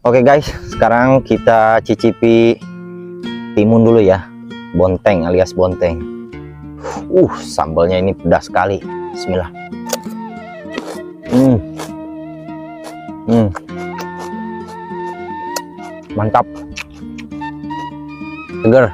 Oke guys, sekarang kita cicipi timun dulu ya. Bonteng alias bonteng. Sambalnya ini pedas sekali. Bismillah. Mantap. Seger.